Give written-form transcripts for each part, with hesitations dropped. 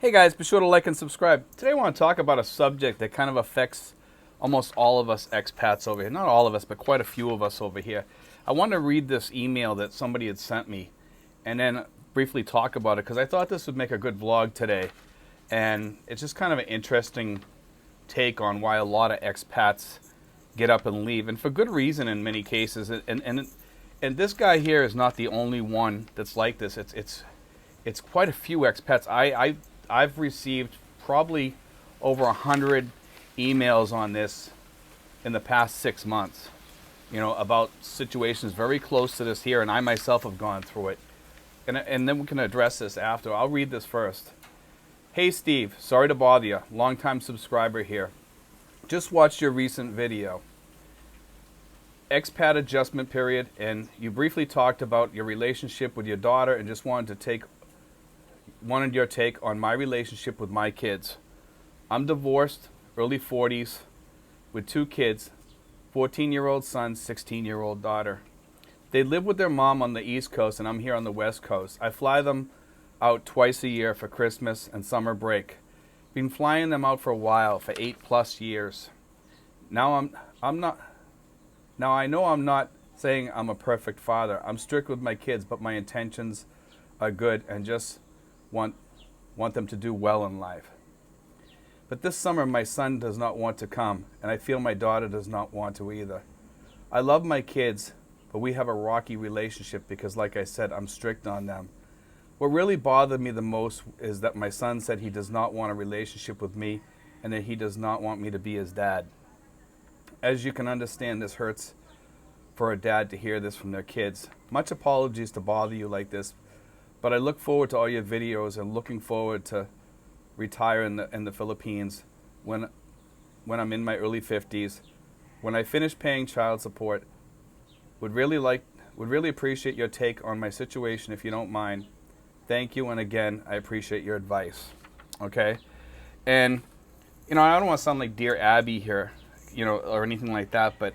Hey guys, be sure to like and subscribe. Today I want to talk about a subject that kind of affects almost all of us expats over here. Not all of us, but quite a few of us over here. I want to read this email that somebody had sent me and then briefly talk about it because I thought this would make a good vlog today. And it's just kind of an interesting take on why a lot of expats get up and leave, and for good reason in many cases. And this guy here is not the only one that's like this. It's quite a few expats. I've received probably over 100 emails on this in the past 6 months, about situations very close to this here, and I myself have gone through it. And then we can address this after. I'll read this first. Hey Steve, sorry to bother you. Long-time subscriber here. Just watched your recent video. Expat adjustment period, and you briefly talked about your relationship with your daughter and just wanted your take on my relationship with my kids. I'm divorced, early 40s, with 2 kids, 14-year-old son, 16-year-old daughter. They live with their mom on the East Coast, and I'm here on the West Coast. I fly them out twice a year for Christmas and summer break. Been flying them out for a while, for 8+ years. Now I know I'm not saying I'm a perfect father. I'm strict with my kids, but my intentions are good and just want them to do well in life. But this summer my son does not want to come, and I feel my daughter does not want to either. I love my kids, but we have a rocky relationship because, like I said, I'm strict on them. What really bothered me the most is that my son said he does not want a relationship with me and that he does not want me to be his dad. As you can understand, this hurts for a dad to hear this from their kids. Much apologies to bother you like this, but I look forward to all your videos and looking forward to retire in the Philippines when I'm in my early 50s. When I finish paying child support, would really appreciate your take on my situation if you don't mind. Thank you, and again, I appreciate your advice. Okay? And, I don't want to sound like Dear Abby here, or anything like that, but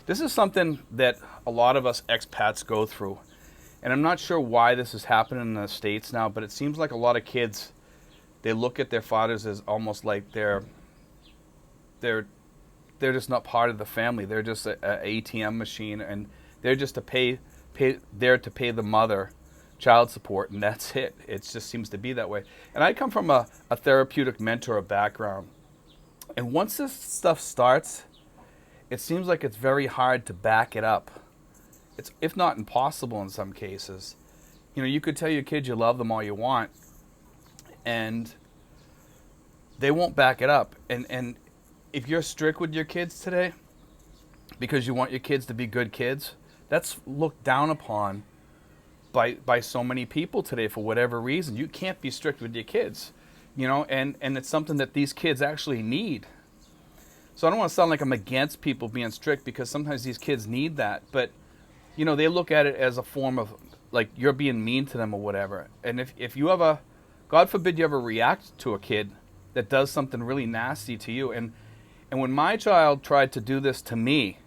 this is something that a lot of us expats go through. And I'm not sure why this is happening in the States now, but it seems like a lot of kids, they look at their fathers as almost like they're just not part of the family. They're just a ATM machine, and they're just there to pay the mother child support, and that's it. It just seems to be that way. And I come from a therapeutic mentor background. And once this stuff starts, it seems like it's very hard to back it up. It's, if not impossible in some cases. You could tell your kids you love them all you want, and they won't back it up. And if you're strict with your kids today because you want your kids to be good kids, that's looked down upon by so many people today for whatever reason. You can't be strict with your kids, and it's something that these kids actually need. So I don't want to sound like I'm against people being strict, because sometimes these kids need that, but they look at it as a form of, like, you're being mean to them or whatever. And if you ever, God forbid, you ever react to a kid that does something really nasty to you, and when my child tried to do this to me,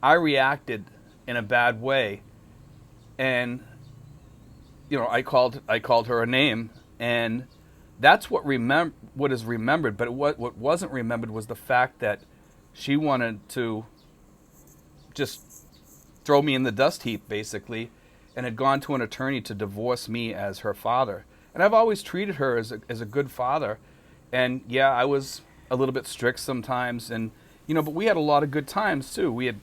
I reacted in a bad way. And, I called her a name, and that's what is remembered. But what wasn't remembered was the fact that she wanted to just throw me in the dust heap, basically, and had gone to an attorney to divorce me as her father. And I've always treated her as a good father. And yeah, I was a little bit strict sometimes, and but we had a lot of good times too. We had,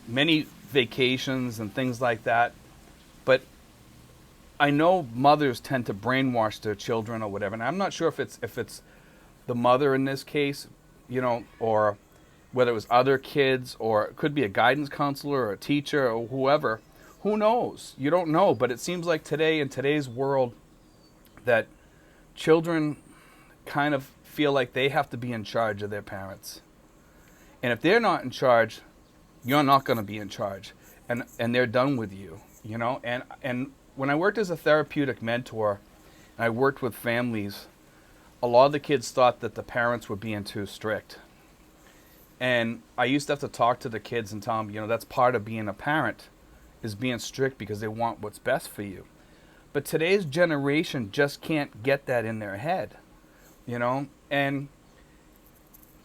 many vacations and things like that. But I know mothers tend to brainwash their children or whatever, and I'm not sure if it's the mother in this case, or whether it was other kids, or it could be a guidance counselor or a teacher or whoever. Who knows? You don't know. But it seems like today, in today's world, that children kind of feel like they have to be in charge of their parents. And if they're not in charge, you're not going to be in charge. And they're done with you, And when I worked as a therapeutic mentor, and I worked with families, a lot of the kids thought that the parents were being too strict. And I used to have to talk to the kids and tell them, that's part of being a parent, is being strict because they want what's best for you. But today's generation just can't get that in their head, you know? And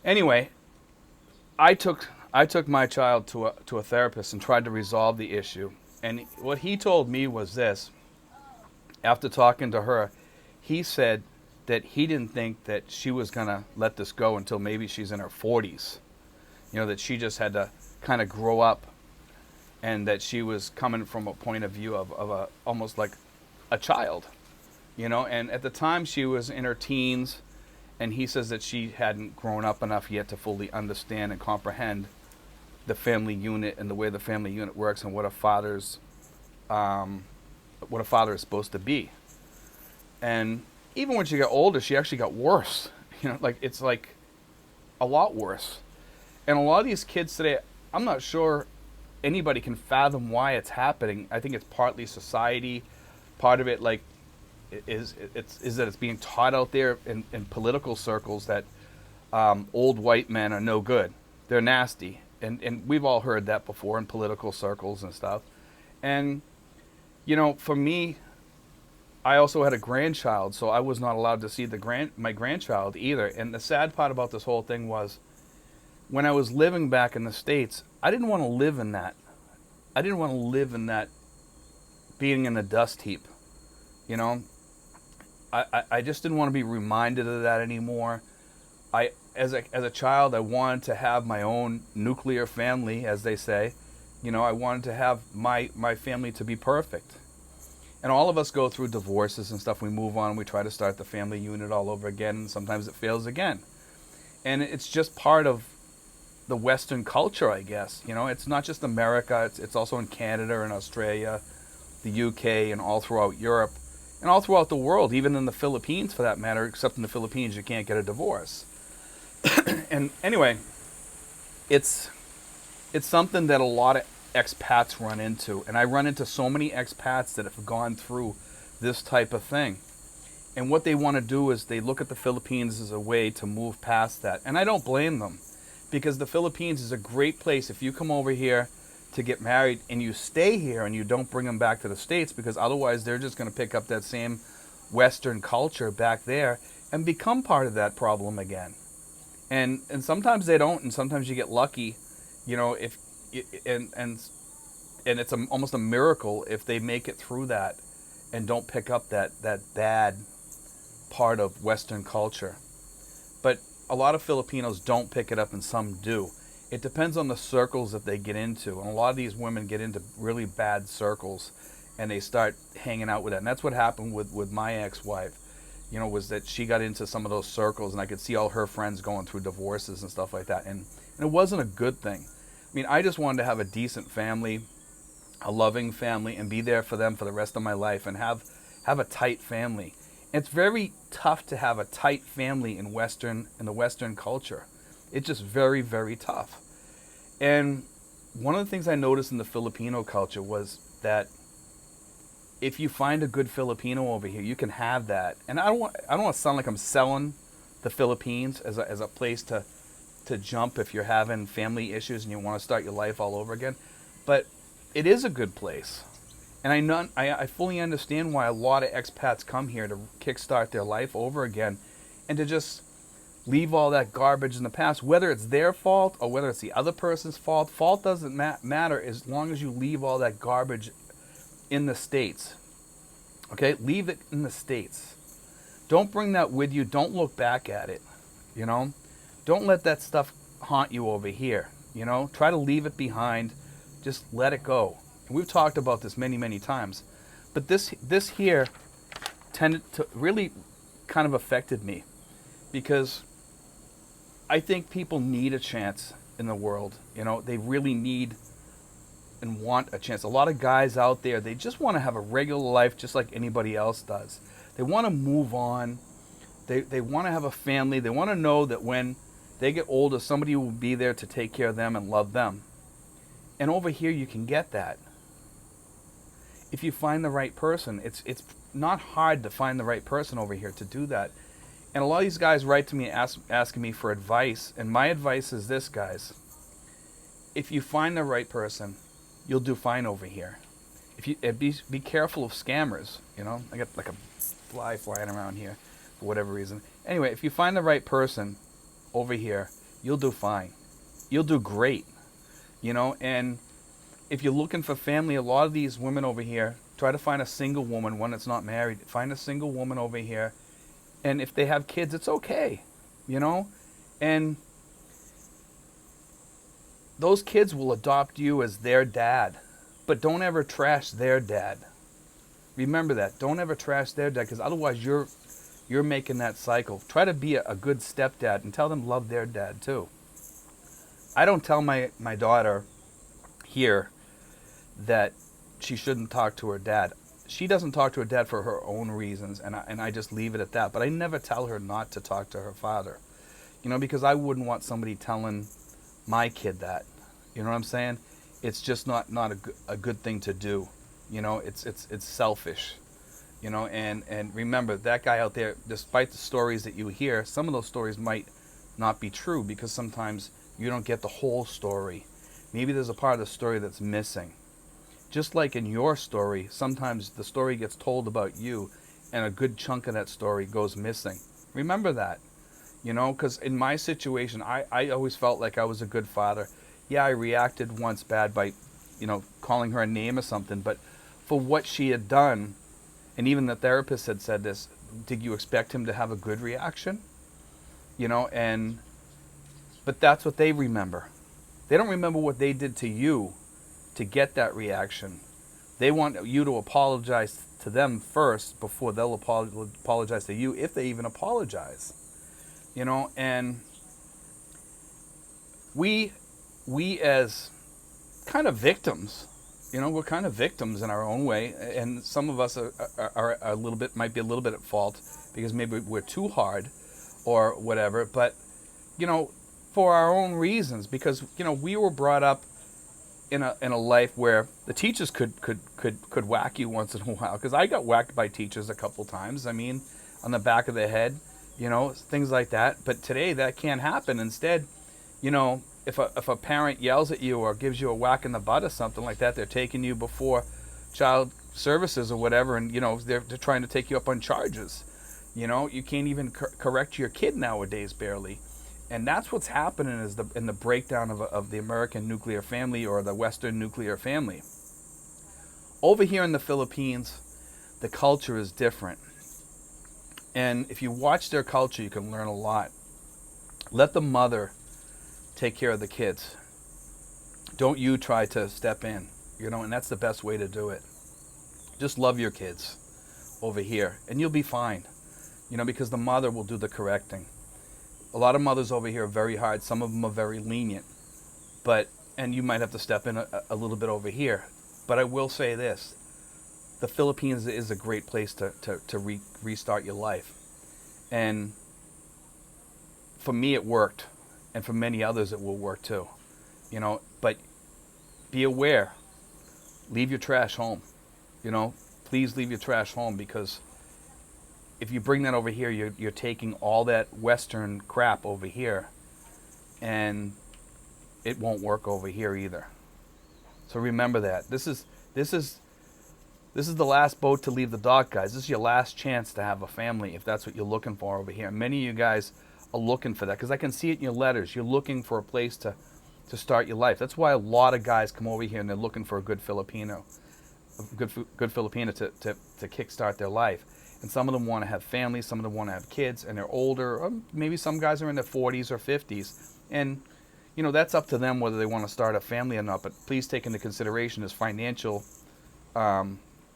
anyway, I took my child to a therapist and tried to resolve the issue. And what he told me was this. After talking to her, he said that he didn't think that she was going to let this go until maybe she's in her 40s. You know, that she just had to kind of grow up, and that she was coming from a point of view of a almost like a child, you know. And at the time she was in her teens, and he says that she hadn't grown up enough yet to fully understand and comprehend the family unit and the way the family unit works and what a father is supposed to be. And even when she got older, she actually got worse. You know, like it's like a lot worse. And a lot of these kids today, I'm not sure anybody can fathom why it's happening. I think it's partly society. Part of it, like, is that it's being taught out there in political circles that old white men are no good. They're nasty. And we've all heard that before in political circles and stuff. And, you know, for me, I also had a grandchild, so I was not allowed to see my grandchild either. And the sad part about this whole thing was, when I was living back in the States, I didn't want to live in that. I didn't want to live in that being in a dust heap, you know. I just didn't want to be reminded of that anymore. As a child, I wanted to have my own nuclear family, as they say. You know, I wanted to have my family to be perfect. And all of us go through divorces and stuff. We move on. We try to start the family unit all over again. And sometimes it fails again. And it's just part of the Western culture, I guess. You know, it's not just America. It's also in Canada and Australia, the UK, and all throughout Europe. And all throughout the world, even in the Philippines, for that matter. Except in the Philippines, you can't get a divorce. And anyway, it's something that a lot of expats run into. And I run into so many expats that have gone through this type of thing. And what they want to do is they look at the Philippines as a way to move past that. And I don't blame them, because the Philippines is a great place. If you come over here to get married and you stay here and you don't bring them back to the States, because otherwise they're just going to pick up that same Western culture back there and become part of that problem again. And sometimes they don't, and sometimes you get lucky, you know, and it's almost a miracle if they make it through that and don't pick up that bad part of Western culture. But a lot of Filipinos don't pick it up, and some do. It depends on the circles that they get into. And a lot of these women get into really bad circles, and they start hanging out with that. And that's what happened with my ex-wife, you know, was that she got into some of those circles, and I could see all her friends going through divorces and stuff like that. And it wasn't a good thing. I mean, I just wanted to have a decent family, a loving family, and be there for them for the rest of my life, and have a tight family. It's very tough to have a tight family in the Western culture. It's just very, very tough. And one of the things I noticed in the Filipino culture was that if you find a good Filipino over here, you can have that. And I don't want to sound like I'm selling the Philippines as a place to jump if you're having family issues and you want to start your life all over again. But it is a good place. And I fully understand why a lot of expats come here to kickstart their life over again, and to just leave all that garbage in the past, whether it's their fault or whether it's the other person's fault. Fault doesn't matter as long as you leave all that garbage in the States. Okay? Leave it in the States. Don't bring that with you. Don't look back at it. You know? Don't let that stuff haunt you over here. You know? Try to leave it behind. Just let it go. And we've talked about this many, many times. But this here tended to really kind of affected me, because I think people need a chance in the world. You know, they really need and want a chance. A lot of guys out there, they just want to have a regular life just like anybody else does. They want to move on. They want to have a family. They want to know that when they get older, somebody will be there to take care of them and love them. And over here, you can get that. If you find the right person, it's not hard to find the right person over here to do that. And a lot of these guys write to me asking me for advice. And my advice is this, guys. If you find the right person, you'll do fine over here. if you be careful of scammers. You know, I got like a fly flying around here for whatever reason. Anyway, if you find the right person over here, you'll do fine. You'll do great. You know, and if you're looking for family, a lot of these women over here, try to find a single woman, one that's not married. Find a single woman over here, and if they have kids, it's okay. You know, and those kids will adopt you as their dad, but don't ever trash their dad. Remember that. Don't ever trash their dad, because otherwise you're making that cycle. Try to be a good stepdad and tell them love their dad too. I don't tell my daughter here that she shouldn't talk to her dad. She doesn't talk to her dad for her own reasons, and I just leave it at that. But I never tell her not to talk to her father, you know, because I wouldn't want somebody telling my kid that. You know what I'm saying? It's just not a good thing to do. You know, it's selfish. You know, and remember, that guy out there, despite the stories that you hear, some of those stories might not be true, because sometimes you don't get the whole story. Maybe there's a part of the story that's missing. Just like in your story, sometimes the story gets told about you and a good chunk of that story goes missing. Remember that, you know, because in my situation, I always felt like I was a good father. Yeah, I reacted once bad by, you know, calling her a name or something, but for what she had done, and even the therapist had said this, did you expect him to have a good reaction? You know, but that's what they remember. They don't remember what they did to you to get that reaction. They want you to apologize to them first before they'll apologize to you, if they even apologize. You know, and we as kind of victims, you know, we're kind of victims in our own way, and some of us are a little bit, might be a little bit at fault because maybe we're too hard or whatever, but, you know, for our own reasons, because, you know, we were brought up in a life where the teachers could whack you once in a while, because I got whacked by teachers a couple times. I mean, on the back of the head, you know, things like that. But today that can't happen. Instead, you know, if a parent yells at you or gives you a whack in the butt or something like that, they're taking you before child services or whatever, and, you know, they're trying to take you up on charges. You know, you can't even correct your kid nowadays, barely. And that's what's happening is in the breakdown of the American nuclear family, or the Western nuclear family. Over here in the Philippines, the culture is different. And if you watch their culture, you can learn a lot. Let the mother take care of the kids. Don't you try to step in, you know, and that's the best way to do it. Just love your kids over here, and you'll be fine, you know, because the mother will do the correcting. A lot of mothers over here are very hard. Some of them are very lenient. And you might have to step in a little bit over here. But I will say this. The Philippines is a great place to restart your life. And for me, it worked. And for many others, it will work too. You know, but be aware. Leave your trash home. You know, please leave your trash home, because if you bring that over here, you're taking all that Western crap over here, and it won't work over here either. So remember that. This is the last boat to leave the dock, guys. This is your last chance to have a family, if that's what you're looking for over here. And many of you guys are looking for that, because I can see it in your letters. You're looking for a place to start your life. That's why a lot of guys come over here and they're looking for a good Filipino, good Filipino to kickstart their life. And some of them want to have families, some of them want to have kids, and they're older. Or maybe some guys are in their 40s or 50s. And, you know, that's up to them whether they want to start a family or not. But please take into consideration his financial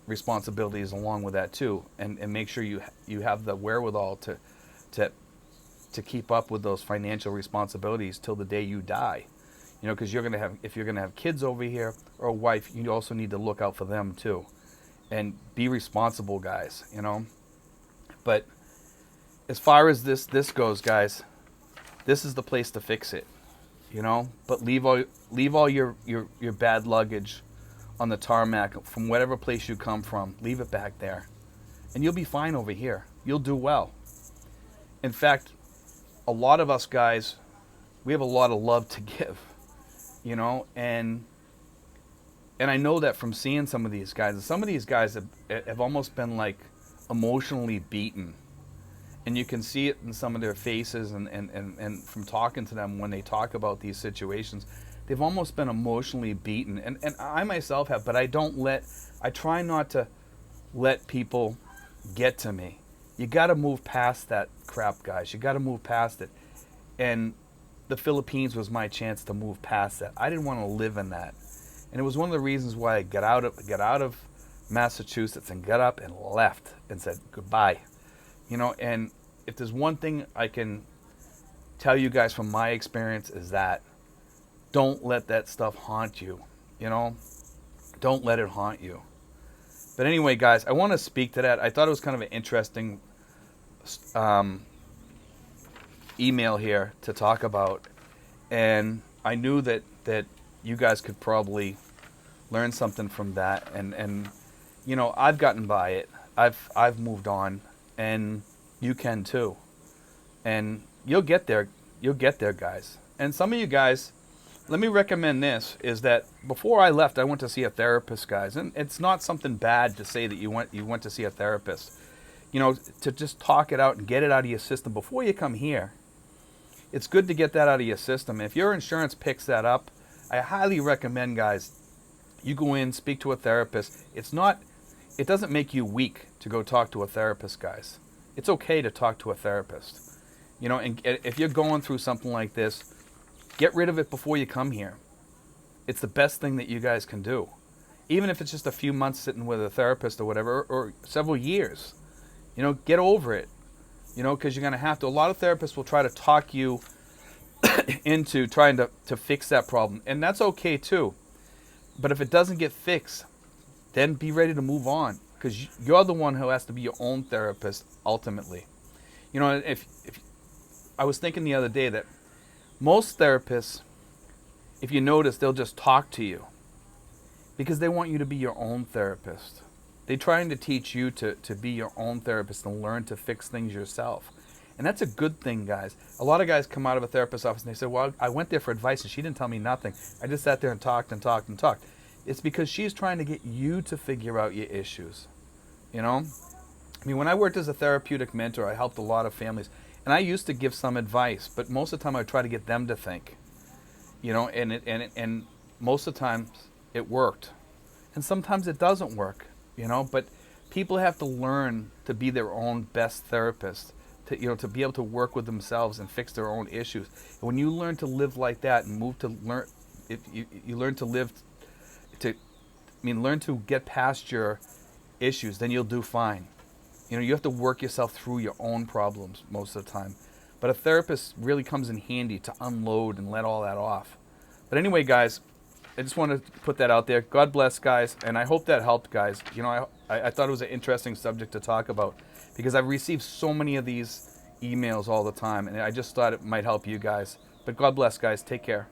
responsibilities along with that too. And make sure you have the wherewithal to keep up with those financial responsibilities till the day you die. You know, because if you're going to have kids over here or a wife, you also need to look out for them too. And be responsible, guys, you know. But as far as this goes, guys, this is the place to fix it, you know. But leave all your bad luggage on the tarmac from whatever place you come from. Leave it back there, and you'll be fine over here. You'll do well. In fact, a lot of us guys, we have a lot of love to give, you know, and And I know that from seeing some of these guys. Some of these guys have almost been like emotionally beaten. And you can see it in some of their faces and from talking to them when they talk about these situations. They've almost been emotionally beaten. And I myself have, but I try not to let people get to me. You got to move past that crap, guys. You got to move past it. And the Philippines was my chance to move past that. I didn't want to live in that. And it was one of the reasons why I got out of Massachusetts and got up and left and said goodbye. And if there's one thing I can tell you guys from my experience is that don't let that stuff haunt you. Don't let it haunt you. But anyway, guys, I want to speak to that. I thought it was kind of an interesting email here to talk about, and I knew that you guys could probably learn something from that. And I've gotten by it. I've moved on, and you can too. And you'll get there. You'll get there, guys. And some of you guys, let me recommend this, is that before I left, I went to see a therapist, guys. And it's not something bad to say that you went to see a therapist. To just talk it out and get it out of your system before you come here. It's good to get that out of your system. If your insurance picks that up, I highly recommend, guys, you go in, speak to a therapist. It doesn't make you weak to go talk to a therapist, guys. It's okay to talk to a therapist. And if you're going through something like this, get rid of it before you come here. It's the best thing that you guys can do. Even if it's just a few months sitting with a therapist or whatever, or several years. Get over it. Because you're going to have to. A lot of therapists will try to talk you into trying to fix that problem. And that's okay too. But if it doesn't get fixed, then be ready to move on. Because you're the one who has to be your own therapist ultimately. If I was thinking the other day that most therapists, if you notice, they'll just talk to you because they want you to be your own therapist. They're trying to teach you to be your own therapist and learn to fix things yourself. And that's a good thing, guys. A lot of guys come out of a therapist's office and they say, well, I went there for advice and she didn't tell me nothing. I just sat there and talked and talked and talked. It's because she's trying to get you to figure out your issues. When I worked as a therapeutic mentor, I helped a lot of families. And I used to give some advice, but most of the time I would try to get them to think. And most of the time it worked. And sometimes it doesn't work, but people have to learn to be their own best therapist, to be able to work with themselves and fix their own issues. And when you learn to live like that and if you learn to live learn to get past your issues, then you'll do fine. You have to work yourself through your own problems most of the time. But a therapist really comes in handy to unload and let all that off. But anyway, guys, I just want to put that out there. God bless, guys, and I hope that helped, guys. I thought it was an interesting subject to talk about because I've received so many of these emails all the time, and I just thought it might help you guys. But God bless, guys. Take care.